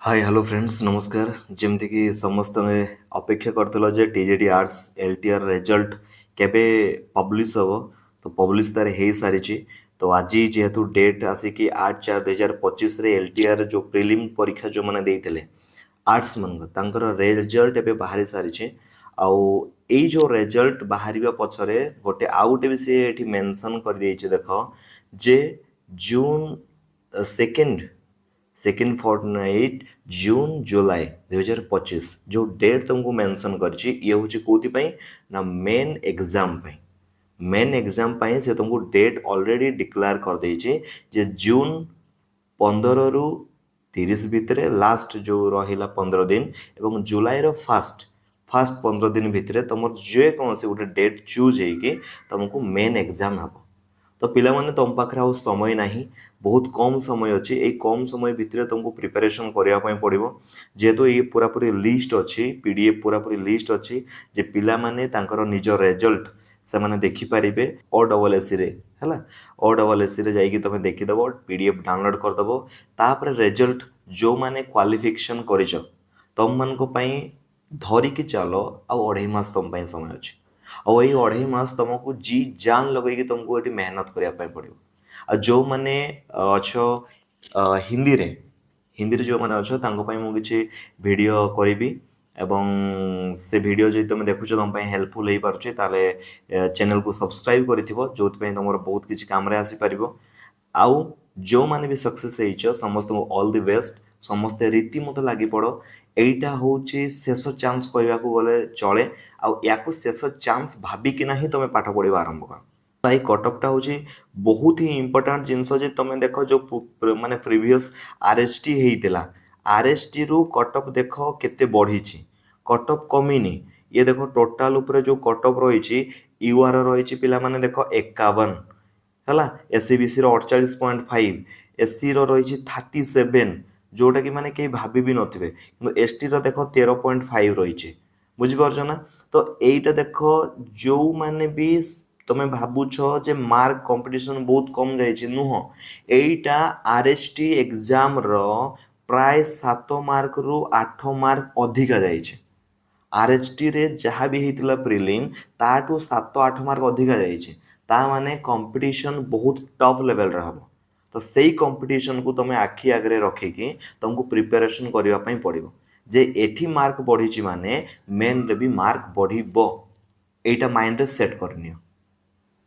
Hi hello friends नमस्कार। जमती कि समस्त ने अपेक्षा करथिलो जे टीजेडी आर्ट्स एलटीआर रिजल्ट केबे पब्लिश हबो तो पब्लिश तार हे सारिची। तो आज जेहेतु डेट आसी कि 8/4/2025 रे एलटीआर जो प्रीलिम परीक्षा जो माने देइथिले आर्ट्स मन तांकर रिजल्ट एबे बाहरी सारिची। आउ एई जो रिजल्ट बाहरिबा पछरे गोटे आउ गोटे भी से एठी मेंशन कर देइछि देखो जे जून सेकेंड सेकेंड फोर्टनाइट जून जुलाई 2025 जो डेट तुमको मेंशन करछि ये हूँ कौथि ना मेन एग्जाम मेन एग्जाम से तुमको डेट ऑलरेडी डिक्लेयर कर देइछि जे जून 15 रु 30 भितर लास्ट जो रहिला 15 दिन एवं जुलाई रो फास्ट 15 दिन भितर तुम जे कौन से गोटे डेट चूज होगी तुमको मेन एग्जाम हम। तो पिलामाने तुम पाखे आउ समय नहीं, बहुत कम समय अच्छी। ये कम समय भितर तुमको प्रिपरेशन करने पड़ो जेहेतु ये पूरापूरी लिस्ट अच्छी पीडीएफ पूरापूरी लिस्ट अच्छी जे पिला माने तांकर निज रिजल्ट से माने देखिपारे ओ डबल एस रे है ओ डबल एस रे जाइए तुम देखीदेव पीडीएफ डाउनलोड करदेव तापर रिजल्ट जो माने क्वालिफिकेशन कर तुम मान धरिकी चल आउ 2.5 मास तुम समय अच्छे और ये 2.5 मास तुमको जी जान लगे तुमको ये मेहनत करने पड़ो। आ जो मैंने अच्छो हिंदी रे हिंदी रे जो मैंने अच्छो तांको पाई मु किछि वीडियो करिवि एवं से वीडियो जो तुम देखुछ तुम हेल्पफुल हो पारे ताले चैनल को सब्सक्राइब करिथिबो जोथि तुम बहुत किछि काम रे आसी परिबो। आउ जो माने भी सक्सेस होइछ समस्त को ऑल द बेस्ट। समस्ते रीति मत लगी पड़ एटा हूँ शेष चान्स कहवाक गले चले आउ या शेष चान्स भाविकिना ही तुम पाठ पढ़ा आरंभ कर। भाई कटअपटा हूँ बहुत ही इंपोर्टाट जिनस तुम देख जो माने प्रिवियस आरएसटी होता आरएसटी रु कटअप देख केते बढ़ी कटअप कमिनी ये देख टोटाल उपरे जो कटअप रही यूआर रही पिला माने देख 51 है एससीबीसी 48.5 एससी रही 37 जोटा कि माने कहीं भाभी भी नथिबे किंतु एसटी देख 13.5 रही बुझिपारछ ना। तो यहीटा देख जो माने भी तुम भावुछ जे मार्क कंपटीशन बहुत कम जाइए नुह एटा आरएसटी एग्जाम रो प्राय 7 मार्क रु 8 मार्क अधिका जाइए। आरएचटी रे जहाँ भी होता प्रिलिम ताठू 7-8 मार्क अधिका जाइए ता माने कंपटीशन बहुत टफ लेवल रे हम। तो सही कंपटीशन को तुम आखि आगे रखिकी तुमको प्रिपरेशन करने पड़ो जे एठी मार्क बढ़ी माने मेन रे भी मार्क बढ़ो एटा माइंड रे सेट करनी।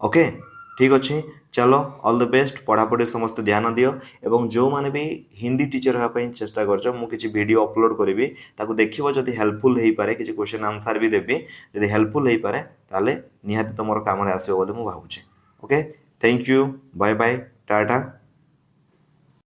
ओके ठीक अच्छे चलो ऑल द बेस्ट पढ़ापढ़ी समस्त ध्यान दियो एवं जो माने भी हिंदी टीचर होगापी चेष्टा कर वीडियो अपलोड करी ताकू देखियो जदि हेल्पफुल हो पारे किसी क्वेश्चन आंसर भी देवी जदि हेल्पफुल हो पारे ताले निहाती तुम काम आसो बोली मुझे भावुचे। Okay thank you bye bye Tata.